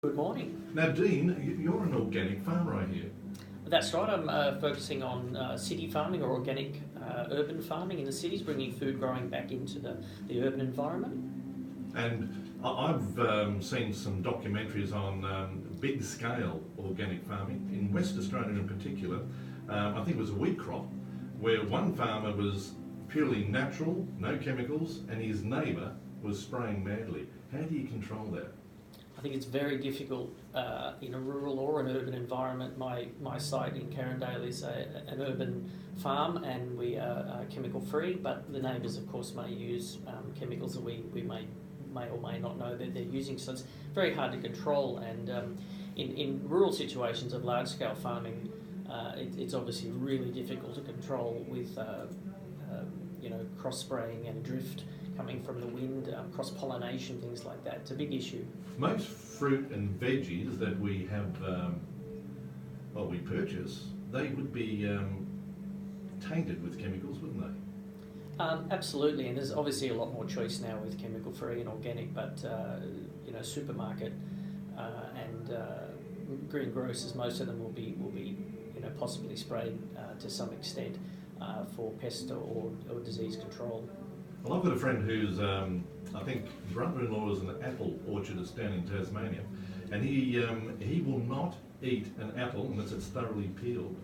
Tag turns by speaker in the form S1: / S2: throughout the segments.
S1: Good morning.
S2: Now, Dean, you're an organic farmer, I hear.
S1: That's right. I'm focusing on city farming or organic urban farming in the cities, bringing food growing back into the urban environment.
S2: And I've seen some documentaries on big-scale organic farming in West Australia in particular. I think it was a wheat crop where one farmer was purely natural, no chemicals, and his neighbour was spraying madly. How do you control that?
S1: I think it's very difficult in a rural or an urban environment. My site in Carindale is an urban farm, and we are chemical free, but the neighbours of course may use chemicals that we may or may not know that they're using, so it's very hard to control. And in rural situations of large scale farming, it's obviously really difficult to control with cross spraying and drift coming from the wind, cross-pollination, things like that. It's a big issue.
S2: Most fruit and veggies that we have, we purchase, they would be tainted with chemicals, wouldn't they?
S1: Absolutely, and there's obviously a lot more choice now with chemical-free and organic, but supermarket and greengrocers, most of them will be possibly sprayed to some extent for pest or disease control.
S2: Well, I've got a friend who's, I think, brother-in-law is an apple orchardist down in Tasmania, and he will not eat an apple unless it's thoroughly peeled.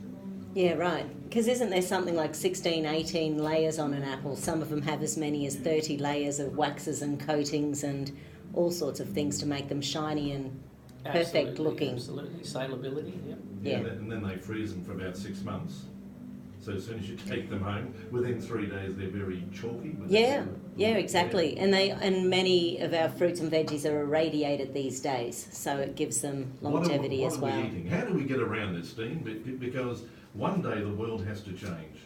S3: Yeah, right. Because isn't there something like 16, 18 layers on an apple? Some of them have as many as 30 layers of waxes and coatings and all sorts of things to make them shiny and perfect looking.
S1: Absolutely. Saleability,
S2: yeah. And then they freeze them for about 6 months. So as soon as you take them home, within 3 days they're very chalky.
S3: Yeah, exactly. Yeah. And many of our fruits and veggies are irradiated these days, so it gives them longevity as well.
S2: What are we eating? How do we get around this, Dean? Because one day the world has to change.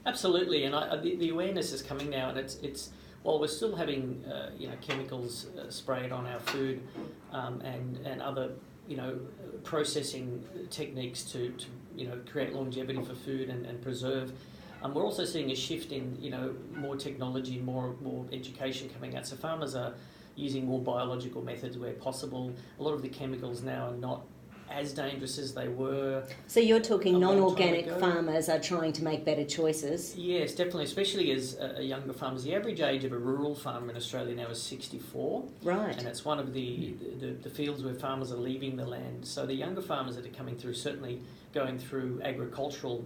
S1: Absolutely, and the awareness is coming now, and it's while we're still having chemicals sprayed on our food and other processing techniques to create longevity for food and preserve. We're also seeing a shift in more technology, more education coming out. So farmers are using more biological methods where possible. A lot of the chemicals now are not as dangerous as they were.
S3: So you're talking non-organic farmers are trying to make better choices?
S1: Yes, definitely, especially as younger farmers. The average age of a rural farmer in Australia now is 64.
S3: Right.
S1: And it's one of the fields where farmers are leaving the land. So the younger farmers that are coming through, certainly going through agricultural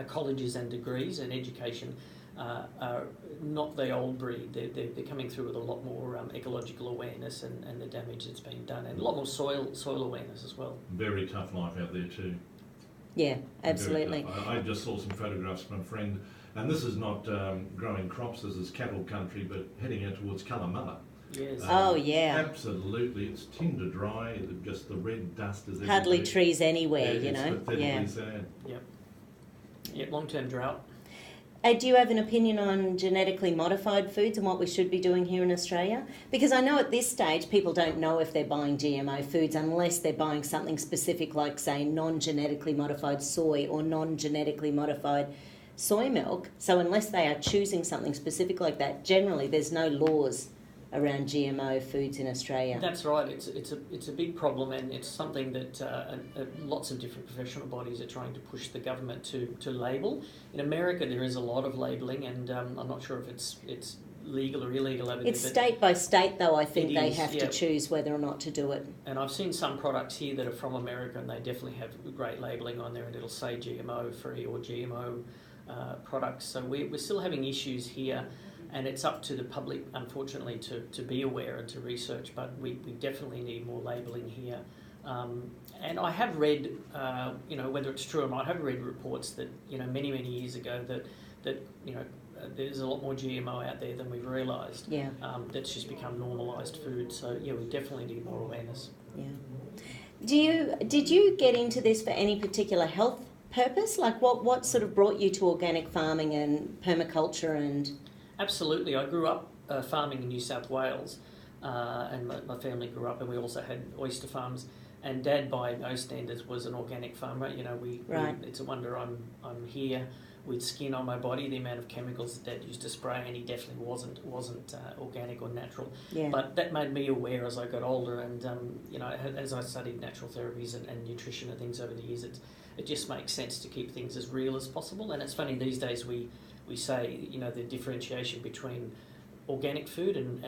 S1: colleges and degrees and education, are not the old breed. They're coming through with a lot more ecological awareness and the damage that's being done, and a lot more soil awareness as well.
S2: Very tough life out there too.
S3: Yeah, absolutely.
S2: I just saw some photographs from a friend, and this is not growing crops, this is cattle country, but heading out towards Kalamata.
S1: Yes.
S3: Yeah.
S2: Absolutely, it's tinder dry, just the red dust is everywhere.
S3: Hardly trees anywhere,
S2: It's pathetically sad.
S1: Yep, long-term drought.
S3: Do you have an opinion on genetically modified foods and what we should be doing here in Australia? Because I know at this stage people don't know if they're buying GMO foods unless they're buying something specific like, say, non-genetically modified soy or non-genetically modified soy milk. So unless they are choosing something specific like that, generally there's no laws around GMO foods in Australia.
S1: That's right. It's a big problem, and it's something that lots of different professional bodies are trying to push the government to label. In America, there is a lot of labelling, and I'm not sure if it's legal or illegal over there.
S3: It's state by state, though. I think they have to choose whether or not to do it.
S1: And I've seen some products here that are from America, and they definitely have great labelling on there, and it'll say GMO free or GMO products. So we're still having issues here. And it's up to the public, unfortunately, to be aware and to research, but we definitely need more labelling here. And I have read, whether it's true or not, I have read reports that, many years ago that there's a lot more GMO out there than we've realised.
S3: Yeah.
S1: That's just become normalised food. So, we definitely need more awareness.
S3: Yeah. Did you get into this for any particular health purpose? Like what sort of brought you to organic farming and permaculture and...
S1: Absolutely. I grew up farming in New South Wales, and my family grew up, and we also had oyster farms. And Dad, by those standards, was an organic farmer. It's a wonder I'm here. with skin on my body, the amount of chemicals that Dad used to spray, and he definitely wasn't organic or natural.
S3: Yeah.
S1: But that made me aware as I got older, and as I studied natural therapies and nutrition and things over the years, it just makes sense to keep things as real as possible. And it's funny, these days we say, the differentiation between organic food and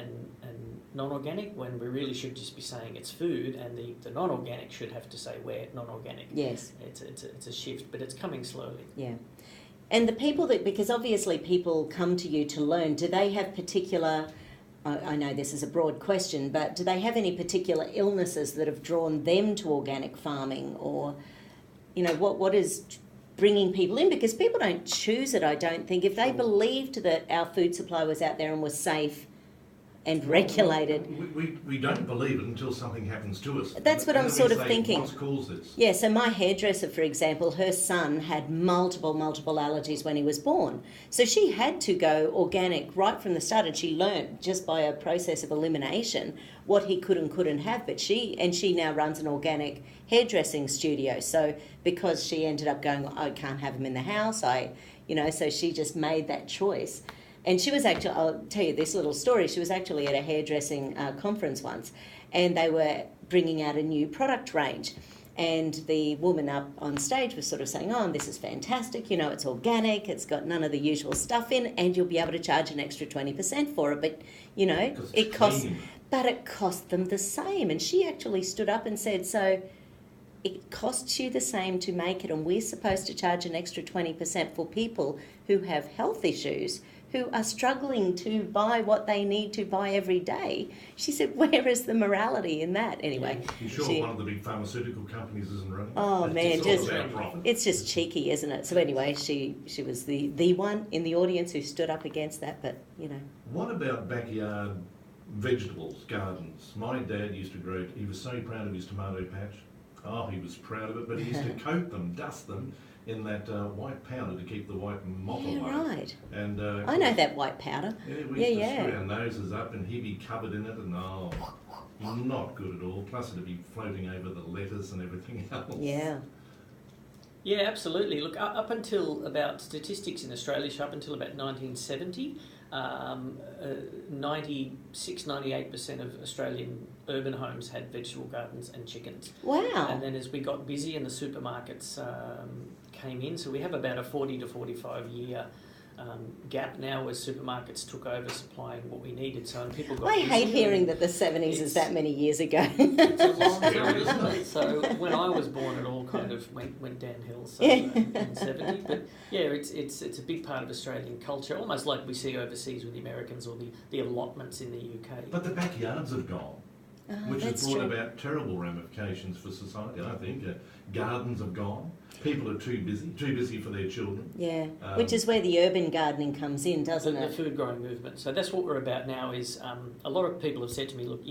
S1: non-organic, when we really should just be saying it's food, and the non-organic should have to say we're non-organic.
S3: Yes.
S1: It's a shift, but it's coming slowly.
S3: Yeah. And the people because obviously people come to you to learn, do they have particular, I know this is a broad question, but do they have any particular illnesses that have drawn them to organic farming, or, what is bringing people in? Because people don't choose it, I don't think. If they believed that our food supply was out there and was safe and regulated.
S2: We don't believe it until something happens to us.
S3: That's what I'm sort of thinking.
S2: What's caused this?
S3: Yeah, so my hairdresser, for example, her son had multiple allergies when he was born. So she had to go organic right from the start, and she learnt just by a process of elimination what he could and couldn't have. But she now runs an organic hairdressing studio. So because she ended up going, I can't have him in the house, so she just made that choice. And she was actually, I'll tell you this little story, she was actually at a hairdressing conference once, and they were bringing out a new product range. And the woman up on stage was sort of saying, this is fantastic, it's organic, it's got none of the usual stuff in, and you'll be able to charge an extra 20% for it. But, it cost them the same. And she actually stood up and said, so it costs you the same to make it, and we're supposed to charge an extra 20% for people who have health issues, who are struggling to buy what they need to buy every day. She said, where is the morality in that? Anyway.
S2: You sure one of the big pharmaceutical companies isn't running?
S3: Oh, man,
S2: profit.
S3: It's just cheeky, isn't it? So anyway, she was the one in the audience who stood up against that, but,
S2: What about backyard vegetables, gardens? My dad used to grow, he was so proud of his tomato patch. Oh, he was proud of it, but he used to coat them, dust them, in that white powder to keep the white moth away.
S3: Right.
S2: And
S3: I know that white powder.
S2: Yeah, we used to screw our noses up, and he'd be covered in it, and not good at all. Plus it'd be floating over the lettuce and everything else.
S3: Yeah.
S1: Yeah, absolutely. Look, up until about statistics in Australia, up until about 1970, 98% of Australian urban homes had vegetable gardens and chickens.
S3: Wow.
S1: And then as we got busy and the supermarkets came in, so we have about a 40 to 45 year gap now where supermarkets took over supplying what we needed. So people got.
S3: I hate hearing that the 70s is that many years ago.
S1: It's a long time, isn't it? So when I was born, it all kind of went downhill. So in 70, but yeah, it's a big part of Australian culture, almost like we see overseas with the Americans or the allotments in the UK.
S2: But the backyards have gone. Which has brought about terrible ramifications for society, I think. Gardens have gone. People are too busy for their children.
S3: Yeah, which is where the urban gardening comes in, doesn't it?
S1: The food growing movement. So that's what we're about now. Is a lot of people have said to me, look,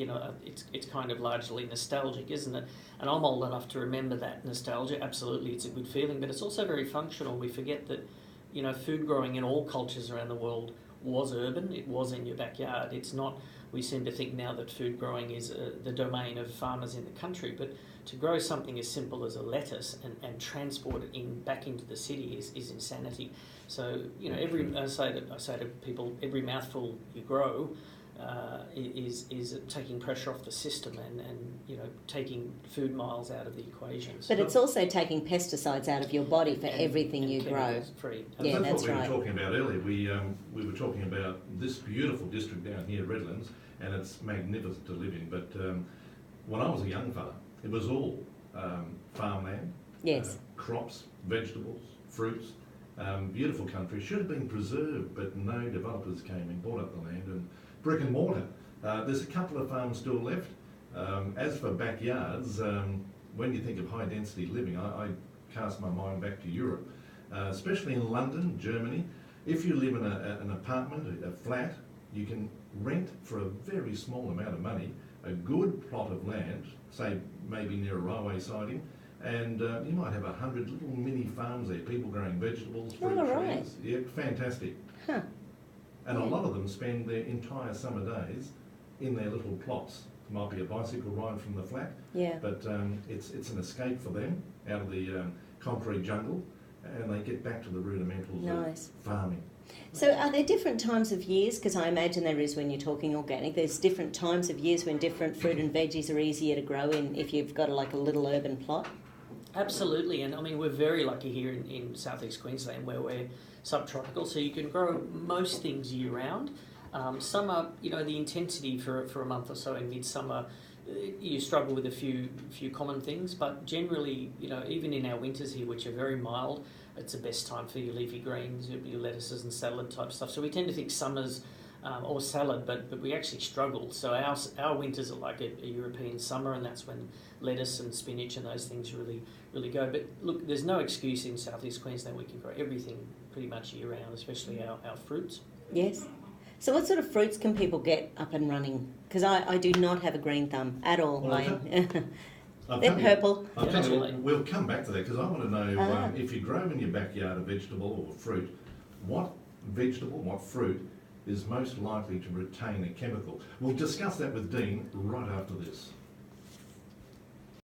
S1: it's kind of largely nostalgic, isn't it? And I'm old enough to remember that nostalgia. Absolutely, it's a good feeling, but it's also very functional. We forget that, food growing in all cultures around the world was urban. It was in your backyard. It's not. We seem to think now that food growing is the domain of farmers in the country, but to grow something as simple as a lettuce and transport it back into the city is insanity. So I say to people, every mouthful you grow is taking pressure off the system and taking food miles out of the equation.
S3: But it's also taking pesticides out of your body for everything you grow.
S1: Free.
S3: Yeah, that's right.
S2: What we were talking about earlier. We were talking about this beautiful district down here, Redlands, and it's magnificent to live in. But when I was a young fella, it was all farmland.
S3: Yes.
S2: Crops, vegetables, fruits. Beautiful country. Should have been preserved, but no developers came and bought up the land and brick and mortar. There's a couple of farms still left. As for backyards, when you think of high density living, I cast my mind back to Europe, especially in London, Germany. If you live in an apartment, a flat, you can rent for a very small amount of money a good plot of land, say maybe near a railway siding, and you might have 100 little mini farms there, people growing vegetables, fruit trees.
S3: Right.
S2: Yeah, fantastic.
S3: Huh.
S2: And a lot of them spend their entire summer days in their little plots. It might be a bicycle ride from the flat,
S3: Yeah.
S2: but it's an escape for them out of the concrete jungle. and they get back to the rudimentals
S3: Nice.
S2: of farming.
S3: So are there different times of years? Because I imagine there is when you're talking organic. There's different times of years when different fruit and veggies are easier to grow in if you've got like a little urban plot.
S1: Absolutely, and I mean we're very lucky here in southeast Queensland where we're subtropical, so you can grow most things year round. Summer, the intensity for a month or so in midsummer, you struggle with a few common things, but generally, even in our winters here, which are very mild, it's the best time for your leafy greens, your lettuces and salad type stuff. So we tend to think summers or salad, but we actually struggle. So our winters are like a European summer, and that's when lettuce and spinach and those things really go. But look, there's no excuse in southeast Queensland. We can grow everything pretty much year round, especially our fruits.
S3: Yes. So what sort of fruits can people get up and running? Because I do not have a green thumb at all.
S2: Well,
S3: They're purple.
S2: I'll tell you, we'll come back to that because I want to know if you grow in your backyard a vegetable or fruit, what vegetable, what fruit is most likely to retain a chemical? We'll discuss that with Dean right after this.